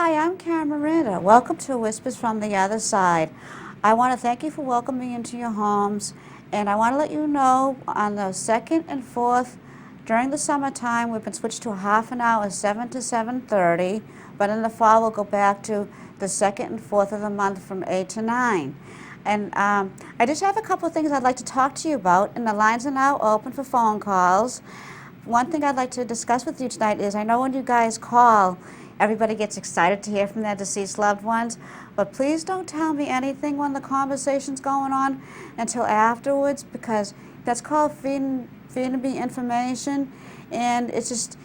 Hi, I'm Karen Miranda. Welcome to Whispers from the Other Side. I want to thank you for welcoming me into your homes, and I want to let you know on the 2nd and 4th, during the summertime, we've been switched to a half an hour, 7 to 7:30, but in the fall we'll go back to the 2nd and 4th of the month from 8 to 9. And I just have a couple of things I'd like to talk to you about, and the lines are now open for phone calls. One thing I'd like to discuss with you tonight is I know when you guys call, everybody gets excited to hear from their deceased loved ones, but please don't tell me anything when the conversation's going on until afterwards, because that's called feeding me information, and it's just,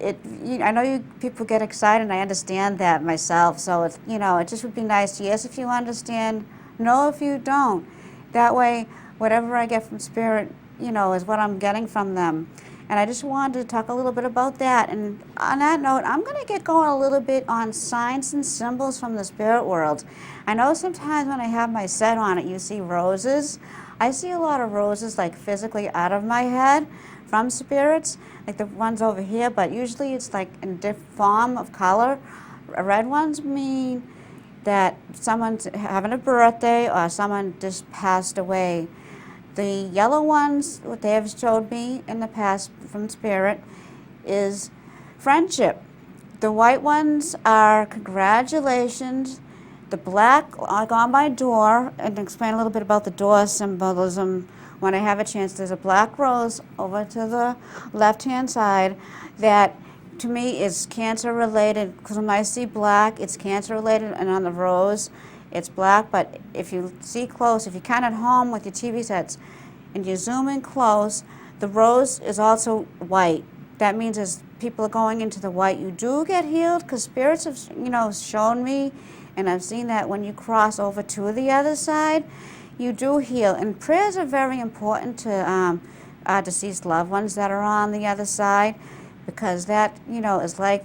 I know you people get excited, and I understand that myself, so it's, it just would be nice, yes, if you understand, no, if you don't. That way, whatever I get from Spirit, is what I'm getting from them. And I just wanted to talk a little bit about that. And on that note, I'm going to get going a little bit on signs and symbols from the spirit world. I know sometimes when I have my set on it, you see roses. I see a lot of roses like physically out of my head from spirits, like the ones over here, but usually it's like in different form of color. Red ones mean that someone's having a birthday or someone just passed away. The yellow ones, what they have showed me in the past from Spirit, is friendship. The white ones are congratulations. The black, like on my door, and explain a little bit about the door symbolism when I have a chance. There's a black rose over to the left-hand side that to me is cancer related, because when I see black, it's cancer related, and on the rose, it's black. But if you see close, if you're kind of at home with your TV sets and you zoom in close, the rose is also white. That means as people are going into the white, you do get healed, because spirits have, shown me, and I've seen that when you cross over to the other side, you do heal. And prayers are very important to our deceased loved ones that are on the other side, because that, is like,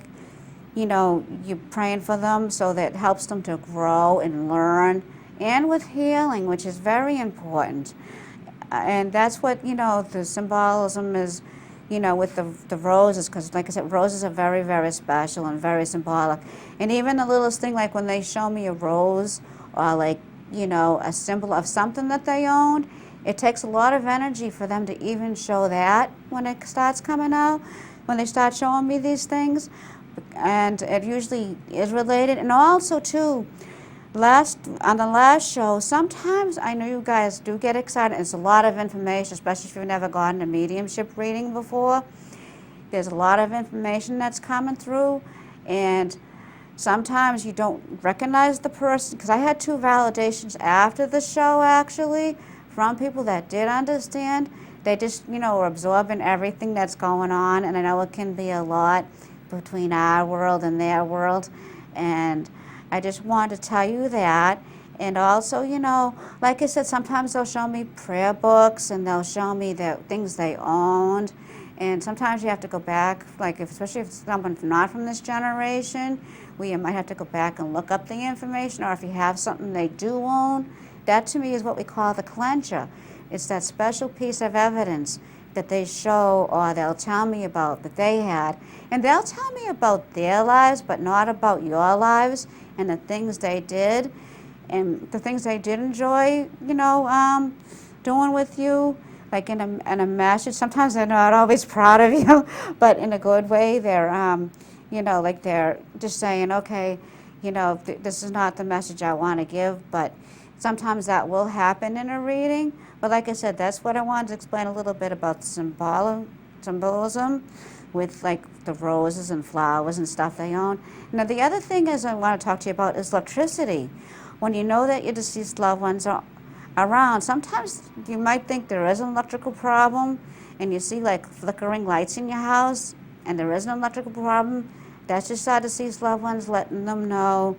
you're praying for them, so that helps them to grow and learn, and with healing, which is very important. And that's what, the symbolism is, with the roses, because like I said, roses are very, very special and very symbolic. And even the littlest thing, like when they show me a rose or like, a symbol of something that they owned, it takes a lot of energy for them to even show that when it starts coming out, when they start showing me these things. And it usually is related. And also too, on the last show, sometimes I know you guys do get excited. It's a lot of information, especially if you've never gotten a mediumship reading before. There's a lot of information that's coming through, and sometimes you don't recognize the person, because I had 2 validations after the show actually from people that did understand. They just, are absorbing everything that's going on, and I know it can be a lot between our world and their world, and I just wanted to tell you that. And also, like I said, sometimes they'll show me prayer books, and they'll show me the things they owned, and sometimes you have to go back, like especially if someone's not from this generation, you might have to go back and look up the information, or if you have something they do own. That to me is what we call the clencher. It's that special piece of evidence that they show, or they'll tell me about that they had. And they'll tell me about their lives, but not about your lives and the things they did and the things they did enjoy, doing with you, like in a message. Sometimes they're not always proud of you, but in a good way. They're, like they're just saying, okay, this is not the message I want to give, but sometimes that will happen in a reading. But like I said, that's what I wanted to explain a little bit about the symbolism with like the roses and flowers and stuff they own. Now the other thing is I want to talk to you about is electricity. When you know that your deceased loved ones are around, sometimes you might think there is an electrical problem, and you see like flickering lights in your house, and there is an electrical problem. That's just our deceased loved ones letting them know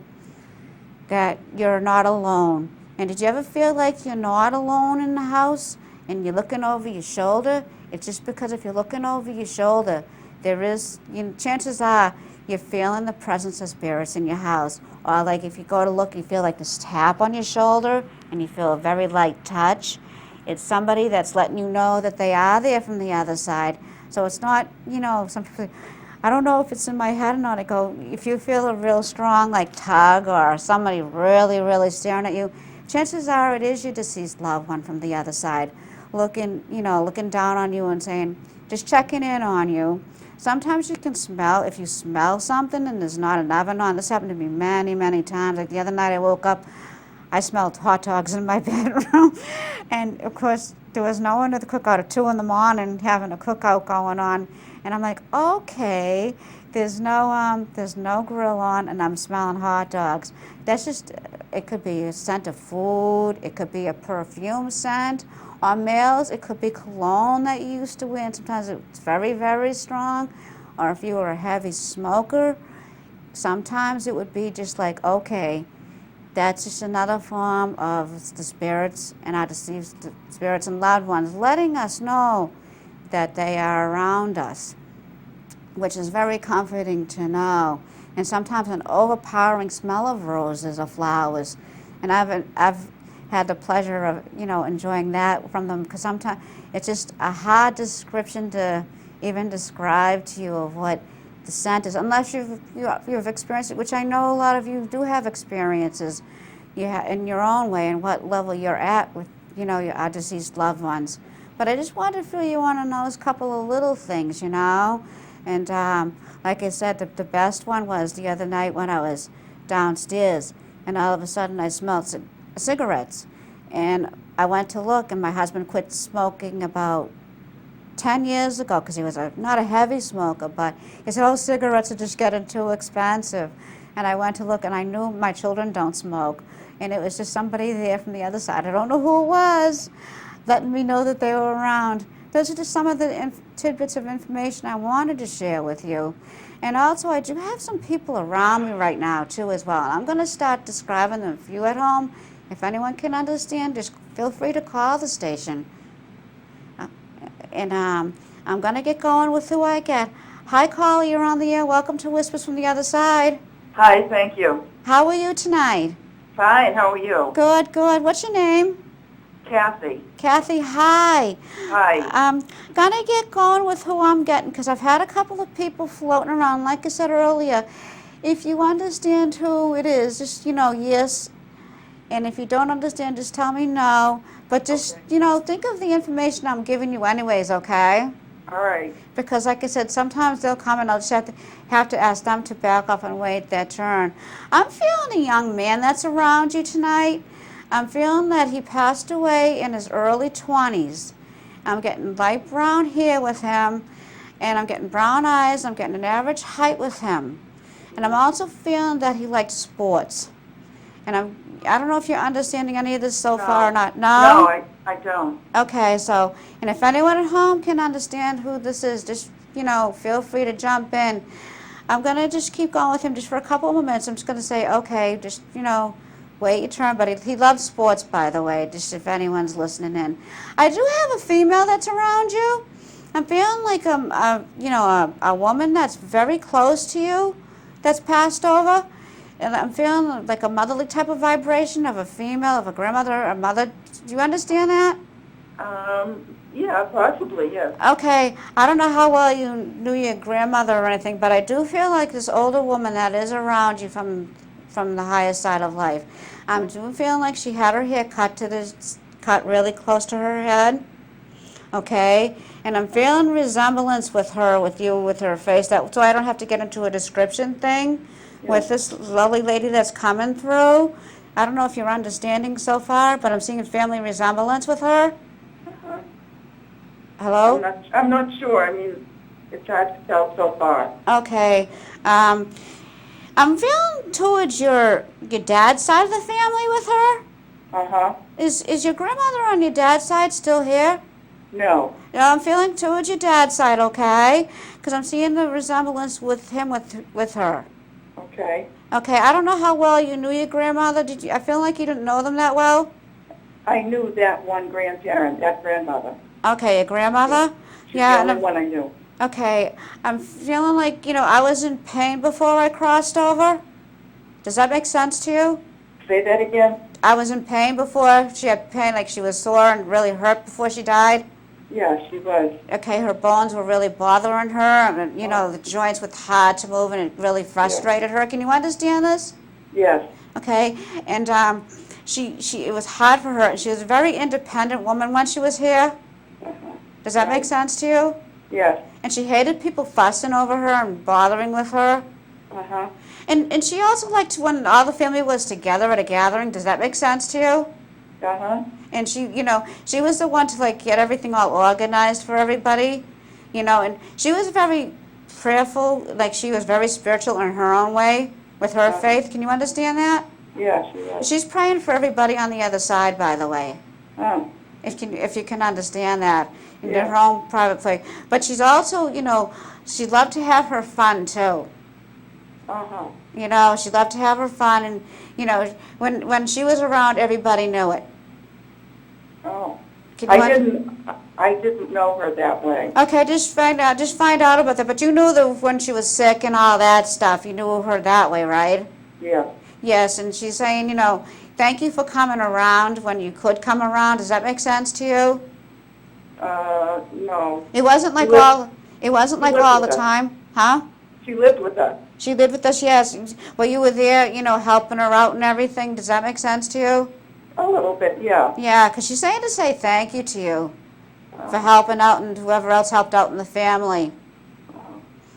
that you're not alone. And did you ever feel like you're not alone in the house and you're looking over your shoulder? It's just because if you're looking over your shoulder, there is, chances are you're feeling the presence of spirits in your house. Or like if you go to look, you feel like this tap on your shoulder and you feel a very light touch. It's somebody that's letting you know that they are there from the other side. So it's not, some people, I don't know if it's in my head or not. I go, if you feel a real strong like tug or somebody really, really staring at you, chances are it is your deceased loved one from the other side, looking, looking down on you and saying, just checking in on you. Sometimes you can smell, if you smell something and there's not an oven on. This happened to me many, many times. Like the other night I woke up, I smelled hot dogs in my bedroom. And of course, there was no one at the cookout at 2 in the morning having a cookout going on. And I'm like, okay, there's no grill on and I'm smelling hot dogs. That's just, it could be a scent of food, it could be a perfume scent. On males, it could be cologne that you used to wear, and sometimes it's very, very strong. Or if you were a heavy smoker, sometimes it would be just like, okay, that's just another form of the spirits and our deceased spirits and loved ones letting us know that they are around us, which is very comforting to know. And sometimes an overpowering smell of roses or flowers. And I've had the pleasure of, enjoying that from them, because sometimes it's just a hard description to even describe to you of what the scent is, unless you've experienced it, which I know a lot of you do have experiences in your own way and what level you're at with, our deceased loved ones. But I just wanted to fill you in on those couple of little things, And like I said, the best one was the other night when I was downstairs, and all of a sudden I smelled cigarettes. And I went to look, and my husband quit smoking about 10 years ago, because he was not a heavy smoker, but he said, oh, cigarettes are just getting too expensive. And I went to look, and I knew my children don't smoke. And it was just somebody there from the other side. I don't know who it was, letting me know that they were around. Those are just some of the tidbits of information I wanted to share with you. And also, I do have some people around me right now, too, as well. And I'm going to start describing them for you at home. If anyone can understand, just feel free to call the station. And I'm going to get going with who I get. Hi, caller, you're on the air. Welcome to Whispers from the Other Side. Hi, thank you. How are you tonight? Fine, how are you? Good, good. What's your name? Kathy. Kathy, hi. Hi. I'm going to get going with who I'm getting, because I've had a couple of people floating around. Like I said earlier, if you understand who it is, just, yes. And if you don't understand, just tell me no. But just, okay. Think of the information I'm giving you anyways, okay? All right. Because like I said, sometimes they'll come and I'll just have to ask them to back off and wait their turn. I'm feeling a young man that's around you tonight. I'm feeling that he passed away in his early 20s. I'm getting light brown hair with him, and I'm getting brown eyes. I'm getting an average height with him. And I'm also feeling that he liked sports. And I don't know if you're understanding any of this so far or not. No? No, I don't. Okay, so, and if anyone at home can understand who this is, just, feel free to jump in. I'm going to just keep going with him just for a couple of minutes. I'm just going to say, okay, just, wait your turn. But he loves sports, by the way, just if anyone's listening in. I do have a female that's around you. I'm feeling like a woman that's very close to you that's passed over. And I'm feeling like a motherly type of vibration of a female, of a grandmother, a mother. Do you understand that? Yeah, possibly, yes. Okay. I don't know how well you knew your grandmother or anything, but I do feel like this older woman that is around you from the higher side of life. I'm feeling like she had her hair cut really close to her head. Okay, and I'm feeling resemblance with you, with her face. So I don't have to get into a description thing with this lovely lady that's coming through. I don't know if you're understanding so far, but I'm seeing a family resemblance with her. Uh-huh. Hello? I'm not sure. I mean, it's hard to tell so far. Okay. I'm feeling towards your dad's side of the family with her. Uh-huh. Is your grandmother on your dad's side still here? No. Yeah, I'm feeling towards your dad's side, okay? Because I'm seeing the resemblance with him with her. Okay. Okay, I don't know how well you knew your grandmother. I feel like you didn't know them that well. I knew that one grandparent, that grandmother. Okay, your grandmother? She's Yeah. the only one I knew. Okay, I'm feeling like, I was in pain before I crossed over. Does that make sense to you? Say that again? I was in pain before. She had pain, like she was sore and really hurt before she died. Yeah, she was. Okay, her bones were really bothering her, and the joints were hard to move, and it really frustrated her. Can you understand this? Yes. Okay, and it was hard for her. She was a very independent woman when she was here. Does that make sense to you? Yes. And she hated people fussing over her and bothering with her. Uh-huh. And she also liked when all the family was together at a gathering. Does that make sense to you? Uh-huh. And she was the one to get everything all organized for everybody, and she was very prayerful, she was very spiritual in her own way with her faith. Can you understand that? Yeah, she was. She's praying for everybody on the other side, by the way. Oh. If you can understand that in Yeah. her own private place. But she's also, she loved to have her fun too. Uh-huh. She loved to have her fun, and when she was around, everybody knew it. Oh. Can you I didn't know her that way. Okay, just find out about that. But you knew that when she was sick and all that stuff, you knew her that way, right? Yeah. Yes, and she's saying, thank you for coming around when you could come around. Does that make sense to you? No. It wasn't like all the time, huh? She lived with us. She lived with us, yes. Well, you were there, helping her out and everything. Does that make sense to you? A little bit, yeah. Yeah, because she's saying to say thank you to you for helping out and whoever else helped out in the family.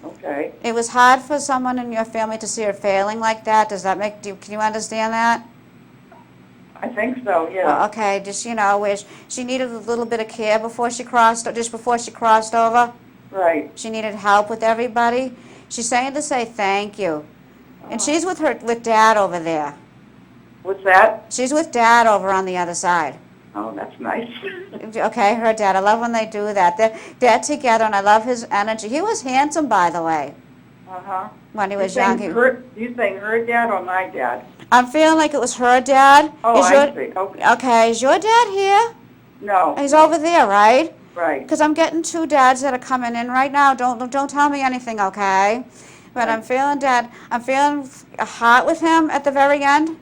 Okay. It was hard for someone in your family to see her failing like that. Can you understand that? I think so, yeah. Okay, just, where she needed a little bit of care before she crossed over. Right. She needed help with everybody. She's saying to say thank you. And she's with Dad over there. What's that? She's with Dad over on the other side. Oh, that's nice. Okay, her dad. I love when they do that. They're together, and I love his energy. He was handsome, by the way, Uh-huh. when he was young. You saying her dad or my dad? I'm feeling like it was her dad. Oh, I see. Okay. Okay, is your dad here? No. He's over there, right? Right. Because I'm getting two dads that are coming in right now. Don't tell me anything, okay? But I'm feeling Dad. I'm feeling a heart with him at the very end.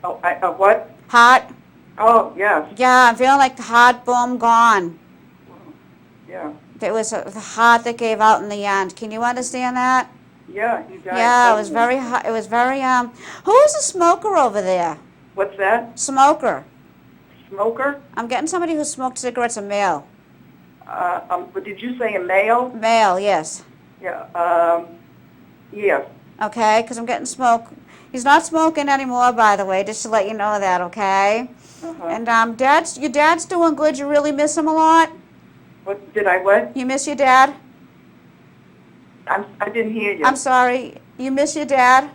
Oh, what? Heart. Oh, yes. Yeah, I'm feeling like the heart, boom, gone. Yeah. It was the heart that gave out in the end. Can you understand that? Yeah, he died. Yeah, it was very. It was very. Who is a smoker over there? What's that? Smoker. Smoker? I'm getting somebody who smoked cigarettes. A male. But did you say a male? Male, yes. Yeah. Yes. Okay, because I'm getting smoke. He's not smoking anymore, by the way, just to let you know that, okay? Uh-huh. And your dad's doing good. You really miss him a lot? What did I what? You miss your dad? I didn't hear you. I'm sorry. You miss your dad?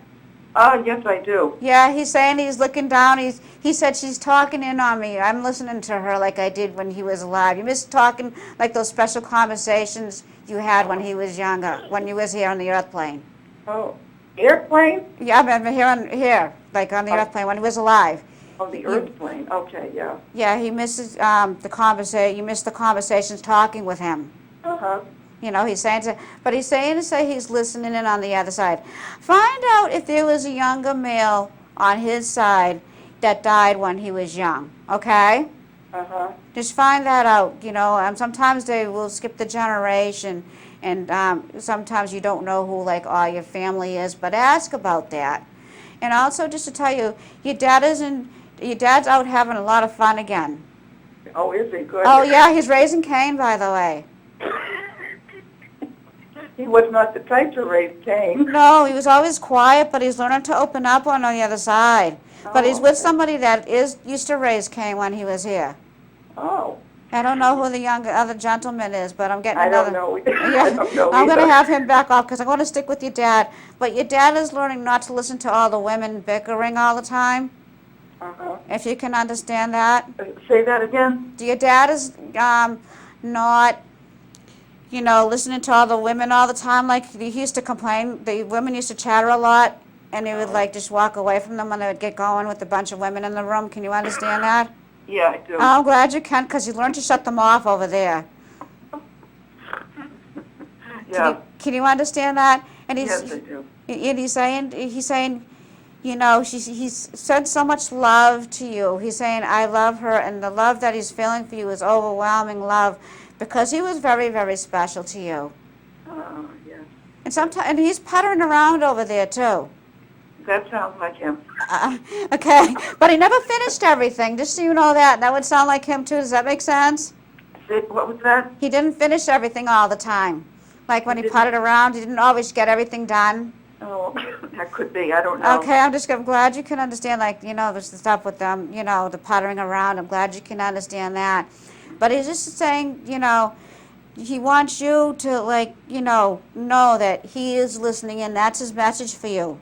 Oh, yes, I do. Yeah, he's saying he's looking down. He said she's talking in on me. I'm listening to her like I did when he was alive. You miss talking like those special conversations you had when he was younger, when he was here on the earth plane. Oh, airplane? Yeah, I've been here, like on the earth plane when he was alive. Oh, the earth plane. Okay, yeah. Yeah, he misses the conversation. You miss the conversations talking with him. Uh-huh. He's saying but he's saying to say he's listening in on the other side. Find out if there was a younger male on his side that died when he was young, okay? Uh-huh. Just find that out, sometimes they will skip the generation, and sometimes you don't know who, all your family is, but ask about that. And also, just to tell you, your dad's out having a lot of fun again. Oh, is he good? Oh, yeah, he's raising Cain, by the way. He was not the type to raise Cain. No, he was always quiet, but he's learning to open up on the other side. But he's with somebody that used to raise Cain when he was here. Oh. I don't know who the other gentleman is, but I'm getting I another. don't know. Yeah, I don't know I'm going to either. have him back off because I'm going to stick with your dad. But your dad is learning not to listen to all the women bickering all the time. Uh-huh. If you can understand that. Say that again? Your dad is not, listening to all the women all the time. Like he used to complain. The women used to chatter a lot, and he would just walk away from them when they would get going with a bunch of women in the room. Can you understand that? Yeah, I do. I'm glad you can, because you learned to shut them off over there. Yeah. Can you understand that? And Yes, I do. And he's saying, he's said so much love to you. He's saying, I love her, and the love that he's feeling for you is overwhelming love, because he was very, very special to you. Oh, yes. And sometimes, and he's puttering around over there too. That sounds like him. Okay, but he never finished everything, just so you know that. That would sound like him too. Does that make sense? What was that? He didn't finish everything all the time. Like when he didn't? putted around, he didn't always get everything done. Oh, that could be. I don't know. Okay, I'm glad you can understand, like, there's the stuff with them, the puttering around. I'm glad you can understand that. But he's just saying, he wants you to, like, know that he is listening, and that's his message for you.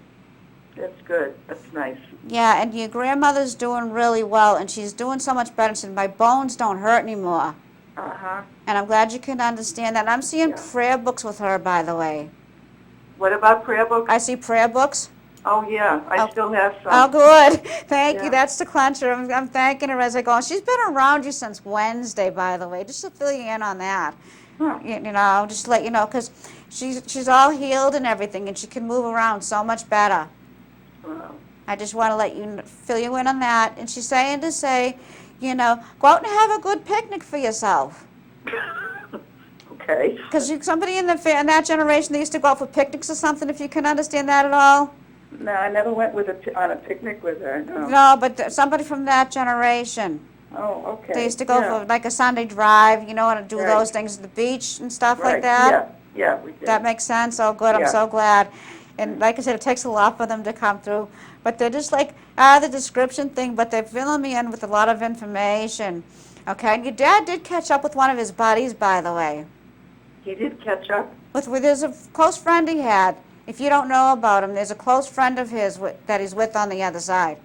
That's good. That's nice. Yeah, and your grandmother's doing really well, and she's doing so much better. She said, my bones don't hurt anymore. Uh-huh. And I'm glad you can understand that. And I'm seeing prayer books with her, by the way. What about prayer books? I see prayer books. Oh, yeah. I still have some. Oh, good. Thank you. Yeah. That's the clencher. I'm thanking her as I go. She's been around you since Wednesday, by the way, just to fill you in on that. Huh. Just to let you know, because she's all healed and everything, and she can move around so much better. Wow. I just want to let you fill you in on that. And she's saying to say, go out and have a good picnic for yourself. Okay. Because somebody in that generation, they used to go out for picnics or something, if you can understand that at all. No, I never went on a picnic with her, no. No, but somebody from that generation. Oh, okay. They used to go for like a Sunday drive, and do Right. those things at the beach and stuff Right. like that. Yeah, we did. That makes sense. Oh, good. I'm Yeah. so glad. And like I said, it takes a lot for them to come through. But they're just like, the description thing, but they're filling me in with a lot of information. Okay? And your dad did catch up with one of his buddies, by the way. He did catch up? There's a close friend he had. If you don't know about him, there's a close friend of his that he's with on the other side.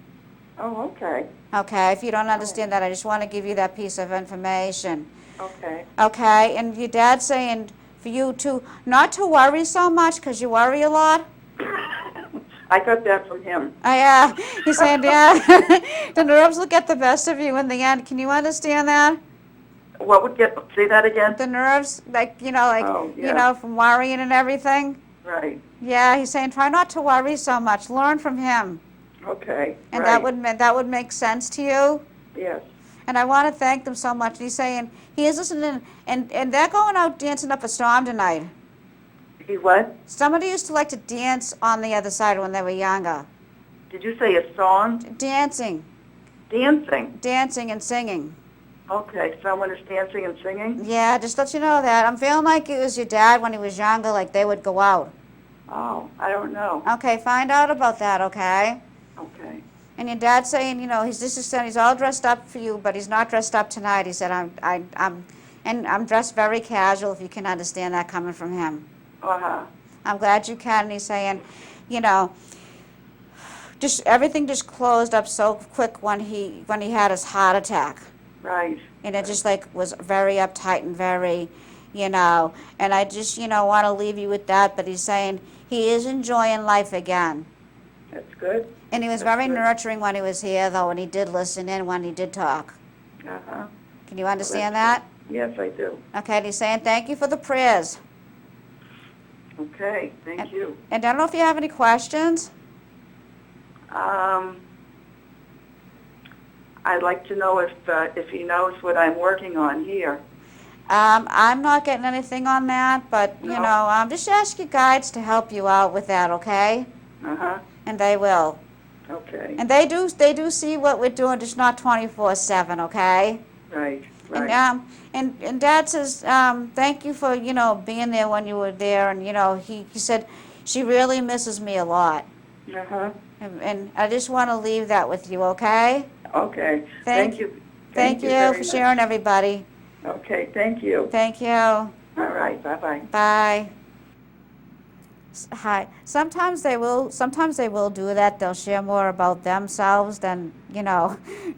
Oh, okay. Okay? If you don't understand that, I just want to give you that piece of information. Okay. Okay? And your dad's saying for you to not to worry so much, because you worry a lot. I got that from him. Yeah, he's saying, yeah, the nerves will get the best of you in the end. Can you understand that? What would say that again? The nerves, Oh, yeah. from worrying and everything. Right. Yeah, he's saying try not to worry so much. Learn from him. Okay. And right. that would make sense to you. Yes. And I want to thank them so much. And he's saying he is listening, and they're going out dancing up a storm tonight. He what? Somebody used to like to dance on the other side when they were younger. Did you say a song? Dancing. Dancing. Dancing and singing. Okay, someone is dancing and singing? Yeah, just let you know that. I'm feeling like it was your dad when he was younger, like they would go out. Oh, I don't know. Okay, find out about that, okay? Okay. And your dad's saying, he's all dressed up for you, but he's not dressed up tonight. He said, I'm dressed very casual, if you can understand that coming from him. Uh-huh. I'm glad you can. And he's saying, just everything just closed up so quick when he had his heart attack. Right. And it just was very uptight and very, and I just, want to leave you with that. But he's saying he is enjoying life again. That's good. And he was That's very good. nurturing when he was here, though, and he did listen in when he did talk. Uh-huh. Can you understand that's that? Yes, I do. Okay, and he's saying thank you for the prayers. Okay, thank you. And I don't know if you have any questions. I'd like to know if he knows what I'm working on here. I'm not getting anything on that, but, No. just ask your guides to help you out with that, okay? Uh-huh. And they will. Okay. And they do see what we're doing, just not 24/7, okay? Right, right. And Dad says, thank you for, being there when you were there, and, he said, she really misses me a lot. Uh-huh. And I just want to leave that with you, okay? Okay. Thank you. Thank you very for much. sharing, everybody. Okay, thank you. Thank you. All right, bye-bye. Bye. Hi. Sometimes they will do that. They'll share more about themselves than,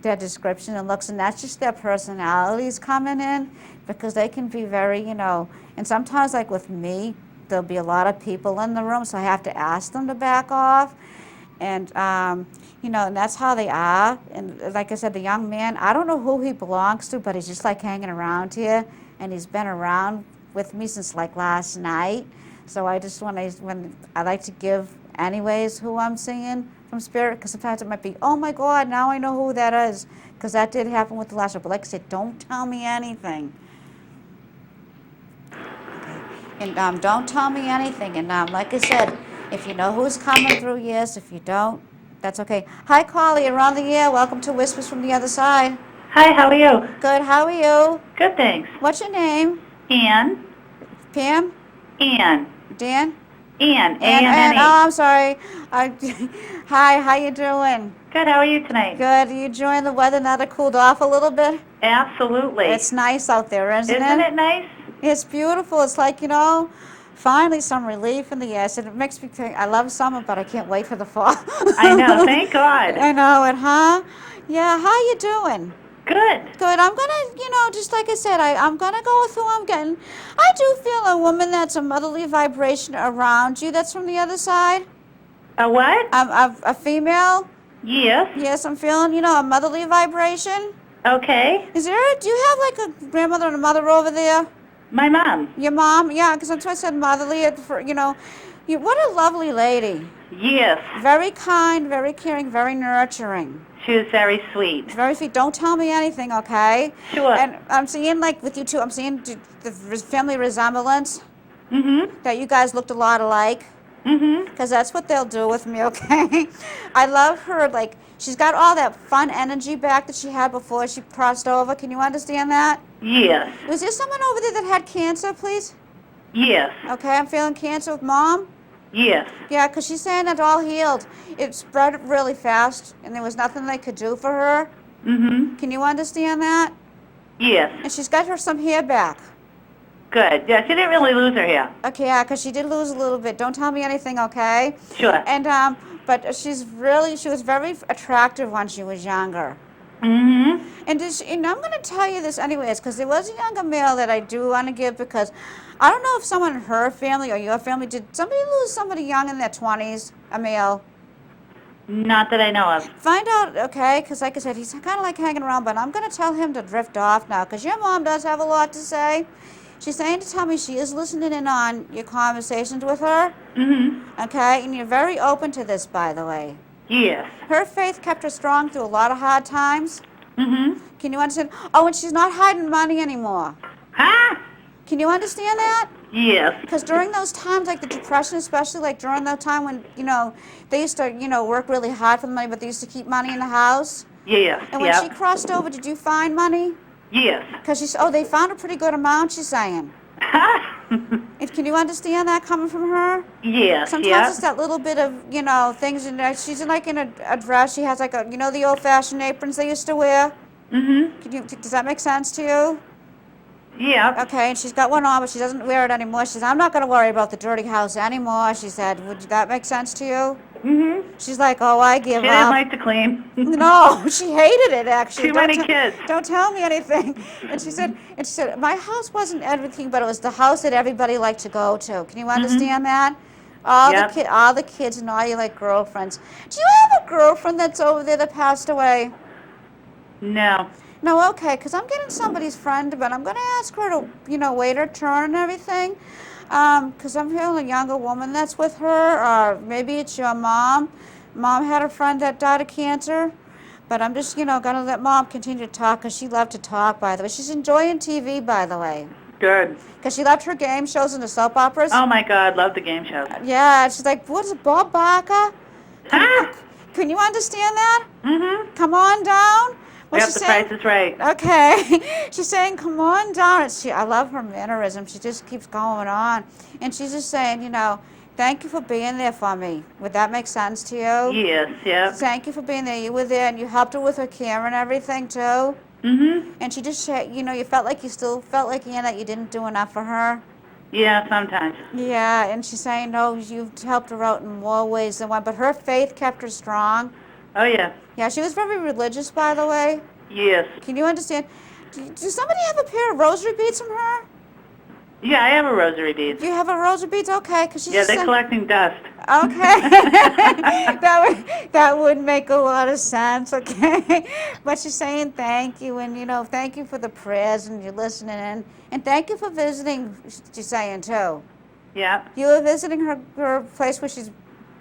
their description and looks, and that's just their personalities coming in, because they can be very, and sometimes, like with me, there'll be a lot of people in the room, so I have to ask them to back off. And, and that's how they are. And like I said, the young man, I don't know who he belongs to, but he's just like hanging around here, and he's been around with me since like last night. So I just when I like to give anyways who I'm seeing from Spirit, because sometimes it might be, oh my God, now I know who that is, because that did happen with the last one. But like I said, don't tell me anything. And don't tell me anything. And like I said, if you know who's coming through, yes. If you don't, that's okay. Hi, Carly. You're on the air. Welcome to Whispers from the Other Side. Hi, how are you? Good. How are you? Good, thanks. What's your name? Ann? Pam? Ann. Dan? Ann. And A-N-N-E. oh, I'm sorry. Hi. How you doing? Good, how are you tonight? Good. Are you enjoying the weather now that it cooled off a little bit? Absolutely. It's nice out there, isn't it? Isn't it nice? It's beautiful. It's like, finally some relief in the air. So it makes me think, I love summer, but I can't wait for the fall. I know, thank God. I know it, huh? Yeah, how you doing? Good. Good. I'm going to, just like I said, I'm going to go with who I'm getting. I do feel a woman that's a motherly vibration around you that's from the other side. A what? A female. Yes. Yes, I'm feeling, a motherly vibration. Okay. Do you have like a grandmother and a mother over there? My mom. Your mom? Yeah, because that's why I said motherly. What a lovely lady. Yes. Very kind, very caring, very nurturing. She was very sweet. Very sweet. Don't tell me anything, okay? Sure. And I'm seeing, like, with you two, I'm seeing the family resemblance. Mm-hmm. That you guys looked a lot alike. Mm-hmm. Because that's what they'll do with me, okay? I love her, like, she's got all that fun energy back that she had before she crossed over. Can you understand that? Yes. Was there someone over there that had cancer, please? Yes. Okay, I'm feeling cancer with Mom. Yes. Yeah, because she's saying it all healed. It spread really fast, and there was nothing they could do for her. Mm-hmm. Can you understand that? Yes. And she's got her some hair back. Good. Yeah, she didn't really lose her hair. Okay, yeah, because she did lose a little bit. Don't tell me anything, okay? Sure. And but she was very attractive when she was younger. Mm-hmm. And I'm going to tell you this anyways, because there was a younger male that I do want to give, because I don't know if someone in her family or your family, did somebody lose somebody young in their 20s, a male? Not that I know of. Find out, okay, because like I said, he's kind of like hanging around, but I'm going to tell him to drift off now, because your mom does have a lot to say. She's saying to tell me she is listening in on your conversations with her, Mm-hmm. okay, and you're very open to this, by the way. Yes. Her faith kept her strong through a lot of hard times. Mm-hmm. Can you understand? Oh, and she's not hiding money anymore. Huh? Can you understand that? Yes. Because during those times, like the Depression, especially, like during that time when, they used to, work really hard for the money, but they used to keep money in the house. Yes. And when Yep. she crossed over, did you find money? Yes. Because they found a pretty good amount, she's saying. Can you understand that coming from her? Yes. Sometimes Yep. it's that little bit of, things in there. She's in a dress. She has like the old-fashioned aprons they used to wear. Mm-hmm. Does that make sense to you? Yeah. Okay, and she's got one on, but she doesn't wear it anymore. She says, I'm not going to worry about the dirty house anymore. She said, would that make sense to you? Mm-hmm. She's like, oh, I give She up. didn't like to clean. No, she hated it, actually. Too many kids. Don't tell me anything. And she said, my house wasn't everything, but it was the house that everybody liked to go to. Can you understand that? All Yep. the kids and all your girlfriends. Do you have a girlfriend that's over there that passed away? No. No, okay, because I'm getting somebody's friend, but I'm going to ask her to, wait her turn and everything. Because I'm feeling a younger woman that's with her, or maybe it's your mom. Mom had a friend that died of cancer. But I'm just, going to let Mom continue to talk, because she loved to talk, by the way. She's enjoying TV, by the way. Good. Because she loved her game shows and the soap operas. Oh, my God. Love the game shows. Yeah, she's like, what is it, Bob Barker? Huh? Can you understand that? Mm-hmm. Come on down. What's Yep, she the saying? price is right. Okay. She's saying, come on down. I love her mannerism. She just keeps going on. And she's just saying, thank you for being there for me. Would that make sense to you? Yes, yep. Thank you for being there. You were there, and you helped her with her care and everything, too. Mm-hmm. And she just said, you felt like you still felt like, that you didn't do enough for her. Yeah, sometimes. Yeah, and she's saying, no, you've helped her out in more ways than one. But her faith kept her strong. Oh, yeah. Yeah, she was very religious, by the way. Yes. Can you understand? Does somebody have a pair of rosary beads from her? Yeah, I have a rosary bead. You have a rosary beads? Okay, because she's Yeah, just they're saying, collecting dust. okay. that would make a lot of sense, okay? But she's saying thank you, and, thank you for the prayers, and you're listening in. And thank you for visiting, she's saying, too. Yeah. You were visiting her place where she's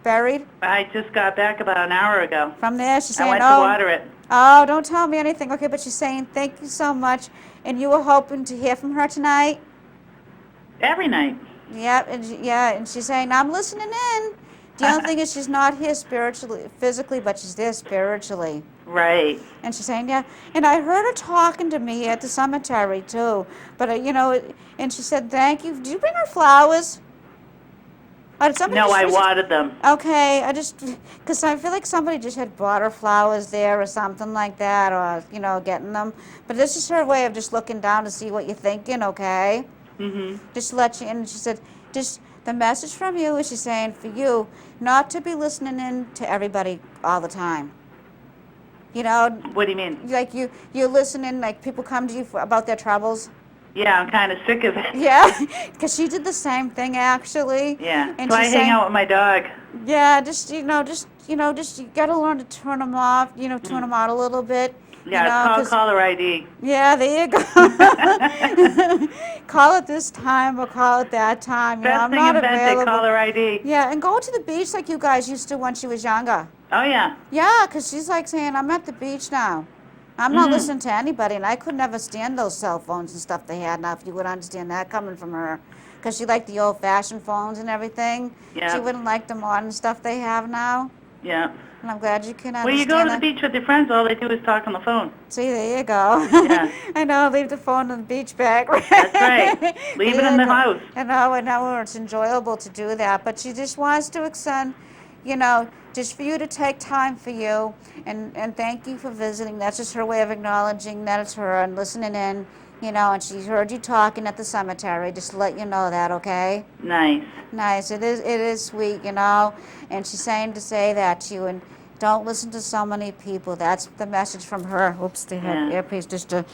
buried? I just got back about an hour ago. From there, she's I saying, went to water it. Oh, don't tell me anything. Okay, but she's saying thank you so much. And you were hoping to hear from her tonight? Every night. Yep, and she's saying, I'm listening in. The only thing is she's not here spiritually, physically, but she's there spiritually. Right. And she's saying, yeah. And I heard her talking to me at the cemetery, too. But, and she said, thank you. Did you bring her flowers? Did somebody No, just I visit- watered them. Okay, because I feel like somebody just had bought her flowers there or something like that, or, getting them. But this is her way of just looking down to see what you're thinking, okay? Mhm. Just to let you in. She said, just the message from you is she's saying for you not to be listening in to everybody all the time. What do you mean? Like you're listening, like people come to you about their troubles. Yeah, I'm kind of sick of it. Yeah, because she did the same thing actually. Yeah. And So I she's hang saying, out with my dog. yeah, just you gotta learn to turn them off. Turn them out a little bit. Yeah, it's called caller ID. Yeah, there you go. Call it this time or call it that time. Best I'm thing not invented, available. caller ID. Yeah, and go to the beach like you guys used to when she was younger. Oh, yeah. Yeah, because she's like saying, I'm at the beach now. I'm not listening to anybody, and I could never stand those cell phones and stuff they had now, if you would understand that coming from her. Because she liked the old-fashioned phones and everything. Yeah. She wouldn't like the modern stuff they have now. Yeah. And I'm glad you can understand When you go to the that. beach with your friends, all they do is talk on the phone. See, there you go. Yeah. I know, leave the phone in the beach bag. That's right. Leave it There in you the go. house. I know it's enjoyable to do that, but she just wants to extend, just for you to take time for you, and thank you for visiting. That's just her way of acknowledging that it's her and listening in, and she heard you talking at the cemetery, just to let you know that, okay? Nice. Nice. It is sweet, and she's saying to say that to you, and don't listen to so many people. That's the message from her. Oops, they had Yeah. earpiece just to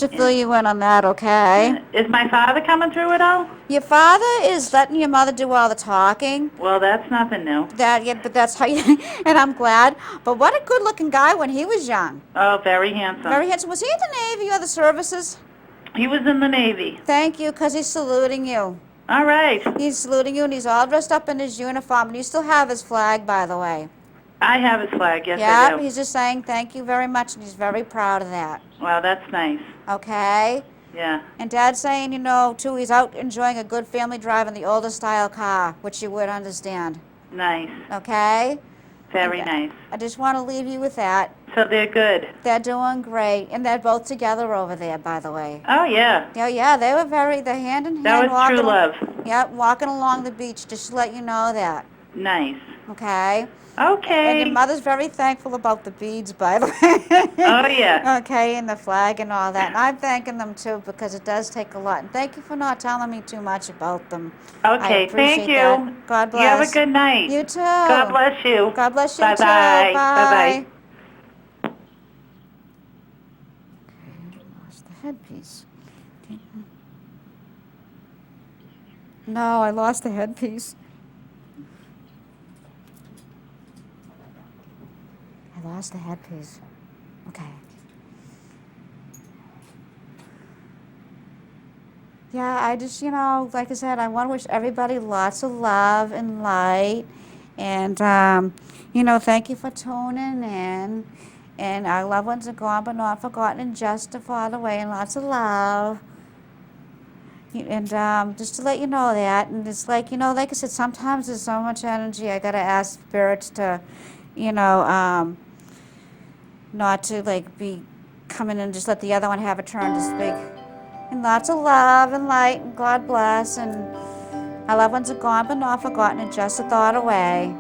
fill you in on that, okay? Is my father coming through at all? Your father is letting your mother do all the talking. Well, that's nothing new. But that's how you, and I'm glad. But what a good-looking guy when he was young. Oh, very handsome. Very handsome. Was he in the Navy or the services? He was in the Navy. Thank you, because he's saluting you. All right. He's saluting you, and he's all dressed up in his uniform. And you still have his flag, by the way. I have his flag, yes I Yeah, do. he's just saying thank you very much, and he's very proud of that. Wow, that's nice. Okay? Yeah. And Dad's saying, too, he's out enjoying a good family drive in the older style car, which you would understand. Nice. Okay? Very nice. I just want to leave you with that. So they're good. They're doing great. And they're both together over there, by the way. Oh, yeah. Yeah, they're hand in hand. That was walking, true love. Yep, walking along the beach, just to let you know that. Nice. Okay? Okay. And your mother's very thankful about the beads, by the way. Oh, yeah. Okay, and the flag and all that. And I'm thanking them, too, because it does take a lot. And thank you for not telling me too much about them. I Okay, appreciate thank you. that. God bless. You have a good night. You too. God bless you. God bless you, Bye-bye. too. Bye. Bye-bye. Okay, lost the headpiece. No, I lost the headpiece. I lost the headpiece. Okay. Yeah, I just, like I said, I want to wish everybody lots of love and light. And, thank you for tuning in. And our loved ones are gone but not forgotten, and just a far away, and lots of love. And just to let you know that. And it's like, like I said, sometimes there's so much energy. I got to ask spirits to, not to be coming and just let the other one have a turn to speak. And lots of love and light, and God bless. And our loved ones are gone but not forgotten, and just a thought away.